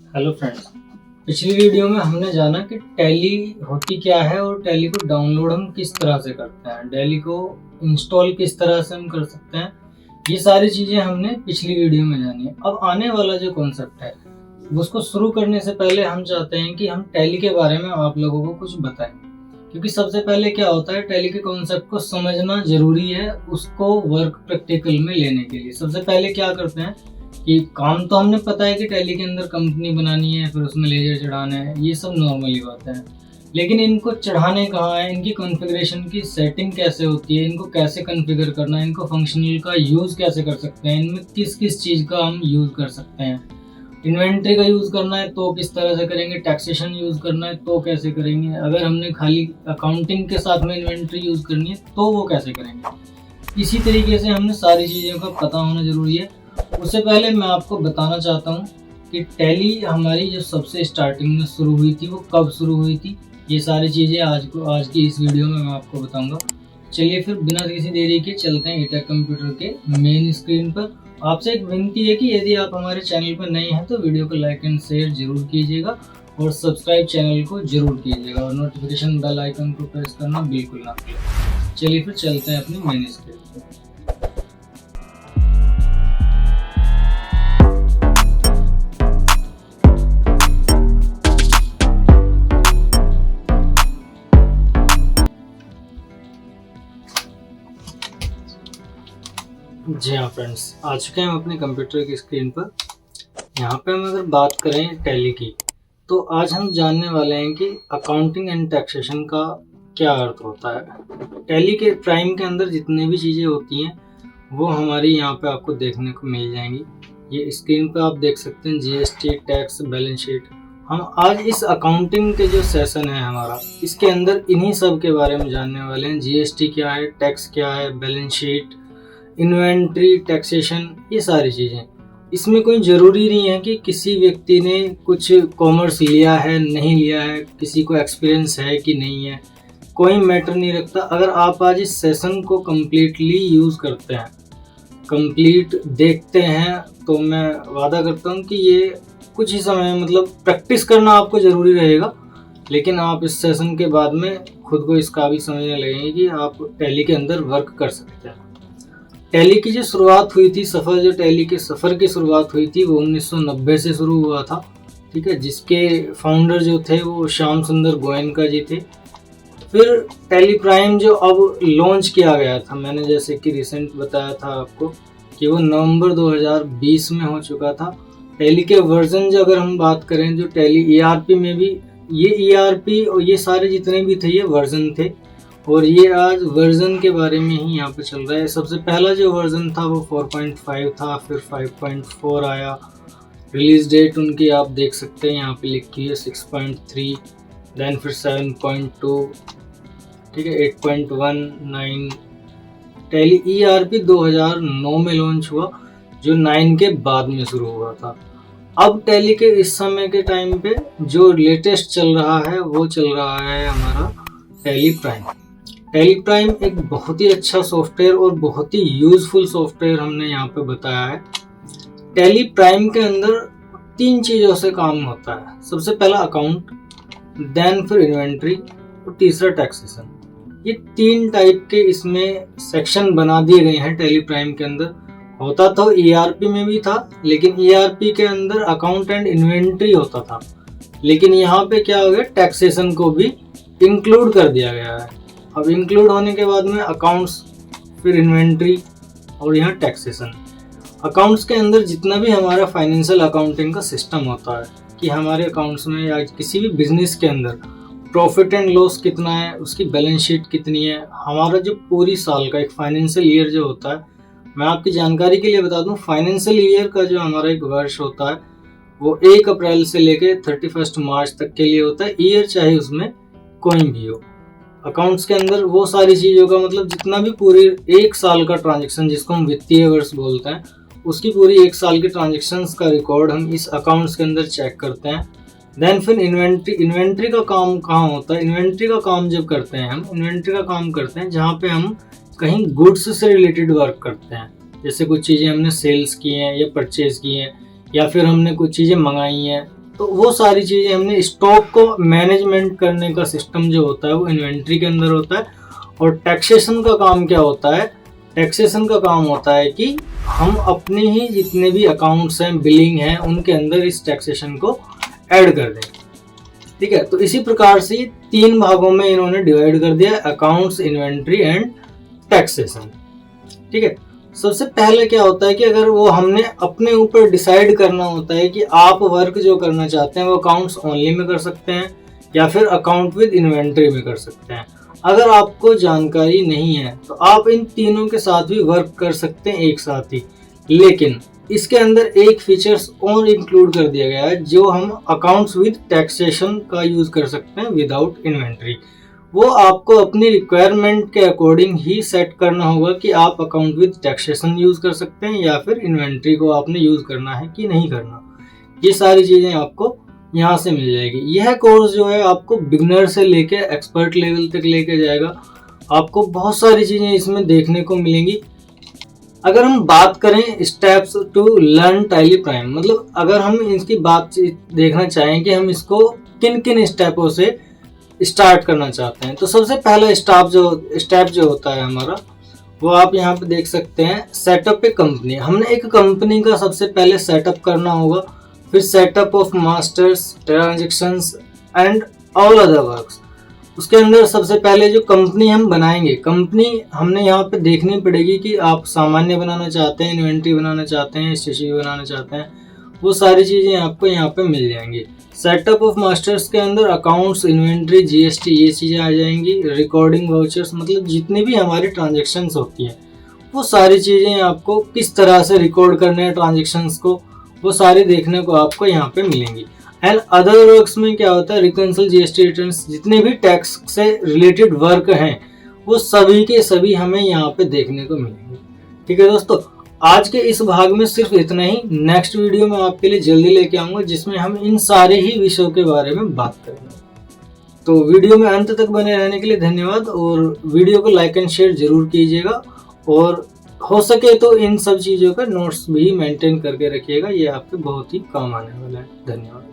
Hello friends. पिछली video में हमने जाना कि टैली होती क्या है और टैली को डाउनलोड हम किस तरह से करते हैं, टैली को इंस्टॉल किस तरह से हम कर सकते हैं। ये सारी चीज़ें हमने पिछली वीडियो में जानी है। अब आने वाला जो कॉन्सेप्ट है उसको शुरू करने से पहले हम चाहते हैं कि हम टैली के बारे में आप लोगों को कुछ बताएं, क्योंकि सबसे पहले क्या होता है, टैली के कॉन्सेप्ट को समझना जरूरी है उसको वर्क प्रैक्टिकल में लेने के लिए। सबसे पहले क्या करते हैं कि काम तो हमने पता है कि टैली के अंदर कंपनी बनानी है, फिर उसमें लेजर चढ़ाना है, ये सब नॉर्मली बातें हैं। लेकिन इनको चढ़ाने कहाँ है, इनकी कॉन्फ़िगरेशन की सेटिंग कैसे होती है, इनको कैसे कॉन्फ़िगर करना है, इनको फंक्शनल का यूज़ कैसे कर सकते हैं, इनमें किस किस चीज़ का हम यूज़ कर सकते हैं। इन्वेंट्री का यूज़ करना है तो किस तरह से करेंगे, टैक्सेशन यूज़ करना है तो कैसे करेंगे, अगर हमने खाली अकाउंटिंग के साथ में इन्वेंट्री यूज़ करनी है तो वो कैसे करेंगे। इसी तरीके से हमने सारी चीज़ों का पता होना ज़रूरी है। उससे पहले मैं आपको बताना चाहता हूँ कि टैली हमारी जो सबसे स्टार्टिंग में शुरू हुई थी वो कब शुरू हुई थी। ये सारी चीज़ें आज की इस वीडियो में मैं आपको बताऊंगा। चलिए फिर बिना किसी देरी के चलते हैं ईटेक कंप्यूटर के मेन स्क्रीन पर। आपसे एक विनती है कि यदि आप हमारे चैनल पर नए हैं तो वीडियो को लाइक एंड शेयर जरूर कीजिएगा और सब्सक्राइब चैनल को जरूर कीजिएगा और नोटिफिकेशन बेल आइकन को प्रेस करना बिल्कुल ना भूलें। चलिए फिर चलते हैं अपनी मेन स्क्रीन पर। जी हाँ फ्रेंड्स, आ चुके हैं हम अपने कंप्यूटर की स्क्रीन पर। यहाँ पे हम अगर बात करें टैली की, तो आज हम जानने वाले हैं कि अकाउंटिंग एंड टैक्सेशन का क्या अर्थ होता है। टैली के प्राइम के अंदर जितनी भी चीज़ें होती हैं वो हमारी यहाँ पे आपको देखने को मिल जाएंगी। ये स्क्रीन पर आप देख सकते हैं जीएसटी, टैक्स, बैलेंस शीट। हम आज इस अकाउंटिंग के जो सेशन है हमारा, इसके अंदर इन्हीं सब के बारे में जानने वाले हैं। जीएसटी क्या है, टैक्स क्या है, बैलेंस शीट, इन्वेंट्री, टैक्सेशन, ये सारी चीज़ें। इसमें कोई ज़रूरी नहीं है कि किसी व्यक्ति ने कुछ कॉमर्स लिया है नहीं लिया है, किसी को एक्सपीरियंस है कि नहीं है, कोई मैटर नहीं रखता। अगर आप आज इस सेशन को कम्प्लीटली यूज़ करते हैं, कंप्लीट देखते हैं, तो मैं वादा करता हूँ कि ये कुछ ही समय मतलब प्रैक्टिस करना आपको ज़रूरी रहेगा, लेकिन आप इस सेशन के बाद में खुद को इस काबिल समझने लगेंगे कि आप टैली के अंदर वर्क कर सकते हैं। टैली की जो शुरुआत हुई थी, टैली के सफ़र की शुरुआत हुई थी वो 1990 से शुरू हुआ था। ठीक है, जिसके फाउंडर जो थे वो श्याम सुंदर गोयनका जी थे। फिर टैली प्राइम जो अब लॉन्च किया गया था, मैंने जैसे कि रिसेंट बताया था आपको कि वो नवंबर 2020 में हो चुका था। टैली के वर्जन जो अगर हम बात करें, जो टैली ईआरपी में भी, ये ईआरपी और ये सारे जितने भी थे ये वर्जन थे, और ये आज वर्जन के बारे में ही यहाँ पे चल रहा है। सबसे पहला जो वर्जन था वो 4.5 था, फिर 5.4 आया। रिलीज डेट उनकी आप देख सकते हैं यहाँ पे लिखी है 6.3, देन फिर 7.2, ठीक है, 8.19। टैली ईआरपी 2009 में लॉन्च हुआ, जो 9 के बाद में शुरू हुआ था। अब टैली के इस समय के टाइम पे जो लेटेस्ट चल रहा है वो चल रहा है हमारा टैली प्राइम। टैली प्राइम एक बहुत ही अच्छा सॉफ्टवेयर और बहुत ही यूजफुल सॉफ्टवेयर हमने यहाँ पे बताया है। टैली प्राइम के अंदर 3 चीज़ों से काम होता है। सबसे पहला अकाउंट, देन फिर इन्वेंट्री और तीसरा टैक्सेशन। ये 3 टाइप के इसमें सेक्शन बना दिए गए हैं टैली प्राइम के अंदर। होता तो ईआरपी में भी था, लेकिन ईआरपी के अंदर अकाउंट एंड इन्वेंट्री होता था, लेकिन यहाँ पे क्या हो गया, टैक्सेशन को भी इंक्लूड कर दिया गया है। अब इंक्लूड होने के बाद में अकाउंट्स, फिर इन्वेंट्री और यहाँ टैक्सेशन। अकाउंट्स के अंदर जितना भी हमारा फाइनेंशियल अकाउंटिंग का सिस्टम होता है कि हमारे अकाउंट्स में या किसी भी बिजनेस के अंदर प्रॉफिट एंड लॉस कितना है, उसकी बैलेंस शीट कितनी है, हमारा जो पूरी साल का एक फाइनेंशियल ईयर जो होता है, मैं आपकी जानकारी के लिए बता दूं, फाइनेंशियल ईयर का जो हमारा एक वर्ष होता है वो 1 अप्रैल से लेके 31 मार्च तक के लिए होता है। ईयर चाहे उसमें कोई भी हो, अकाउंट्स के अंदर वो सारी चीज़ों का मतलब जितना भी पूरी 1 साल का ट्रांजैक्शन, जिसको हम वित्तीय वर्ष बोलते हैं, उसकी पूरी 1 साल की ट्रांजैक्शंस का रिकॉर्ड हम इस अकाउंट्स के अंदर चेक करते हैं। देन फिर इन्वेंट्री का काम कहाँ होता है। इन्वेंट्री का काम जब करते हैं हम, इन्वेंट्री का काम करते हैं जहाँ पे हम कहीं गुड्स से रिलेटेड वर्क करते हैं, जैसे कुछ चीज़ें हमने सेल्स की हैं या परचेज की हैं, या फिर हमने कुछ चीज़ें मंगाई हैं, तो वो सारी चीजें हमने स्टॉक को मैनेजमेंट करने का सिस्टम जो होता है वो इन्वेंट्री के अंदर होता है। और टैक्सेशन का काम क्या होता है? टैक्सेशन का काम होता है कि हम अपने ही जितने भी अकाउंट्स हैं, बिलिंग हैं, उनके अंदर इस टैक्सेशन को ऐड कर दें। ठीक है, तो इसी प्रकार से 3 भागों में इन्होंने डिवाइड कर दिया, अकाउंट्स, इन्वेंट्री एंड टैक्सेशन। ठीक है, सबसे पहले क्या होता है कि अगर वो हमने अपने ऊपर डिसाइड करना होता है कि आप वर्क जो करना चाहते हैं वो अकाउंट्स ओनली में कर सकते हैं या फिर अकाउंट विद इन्वेंट्री में कर सकते हैं। अगर आपको जानकारी नहीं है तो आप इन तीनों के साथ भी वर्क कर सकते हैं एक साथ ही, लेकिन इसके अंदर एक फीचर्स और इंक्लूड कर दिया गया है जो हम अकाउंट्स विद टैक्सेशन का यूज कर सकते हैं विदाउट इन्वेंट्री। वो आपको अपनी रिक्वायरमेंट के अकॉर्डिंग ही सेट करना होगा कि आप अकाउंट विद टैक्सेशन यूज कर सकते हैं या फिर इन्वेंट्री को आपने यूज करना है कि नहीं करना। ये सारी चीजें आपको यहाँ से मिल जाएगी। यह कोर्स जो है आपको बिगनर से लेके एक्सपर्ट लेवल तक लेके जाएगा। आपको बहुत सारी चीजें इसमें देखने को मिलेंगी। अगर हम बात करें steps to learn Tally Prime, मतलब अगर हम इसकी बात देखना चाहें कि हम इसको किन किन स्टेपों से स्टार्ट करना चाहते हैं, तो सबसे पहला स्टेप जो होता है हमारा, वो आप यहाँ पे देख सकते हैं, सेटअप ए कंपनी। हमने एक कंपनी का सबसे पहले सेटअप करना होगा, फिर setup of masters, transactions and all other works. उसके अंदर सबसे पहले जो कंपनी हम बनाएंगे, कंपनी हमने यहाँ पे देखनी पड़ेगी कि आप सामान्य बनाना चाहते हैं, इन्वेंट्री बनाना चाहते हैं, स्टेशनरी बनाना चाहते हैं, वो सारी चीज़ें आपको यहाँ पे मिल जाएंगी। सेटअप ऑफ मास्टर्स के अंदर अकाउंट्स, इन्वेंट्री, जीएसटी, ये चीज़ें आ जाएंगी। रिकॉर्डिंग वाउचर्स, मतलब जितनी भी हमारी ट्रांजेक्शन्स होती हैं वो सारी चीज़ें आपको किस तरह से रिकॉर्ड करने हैं ट्रांजेक्शन्स को, वो सारी देखने को आपको यहाँ पे मिलेंगी। एंड अदर वर्क्स में क्या होता है, रिकंसिल, जीएसटी रिटर्न्स, जितने भी टैक्स से रिलेटेड वर्क हैं वो सभी के सभी हमें यहाँ पे देखने को मिलेंगे। ठीक है दोस्तों, आज के इस भाग में सिर्फ इतना ही। नेक्स्ट वीडियो में आपके लिए जल्दी लेके आऊंगा जिसमें हम इन सारे ही विषयों के बारे में बात करेंगे। तो वीडियो में अंत तक बने रहने के लिए धन्यवाद, और वीडियो को लाइक एंड शेयर जरूर कीजिएगा, और हो सके तो इन सब चीज़ों का नोट्स भी मेंटेन करके रखिएगा, ये आपके बहुत ही काम आने वाला है। धन्यवाद।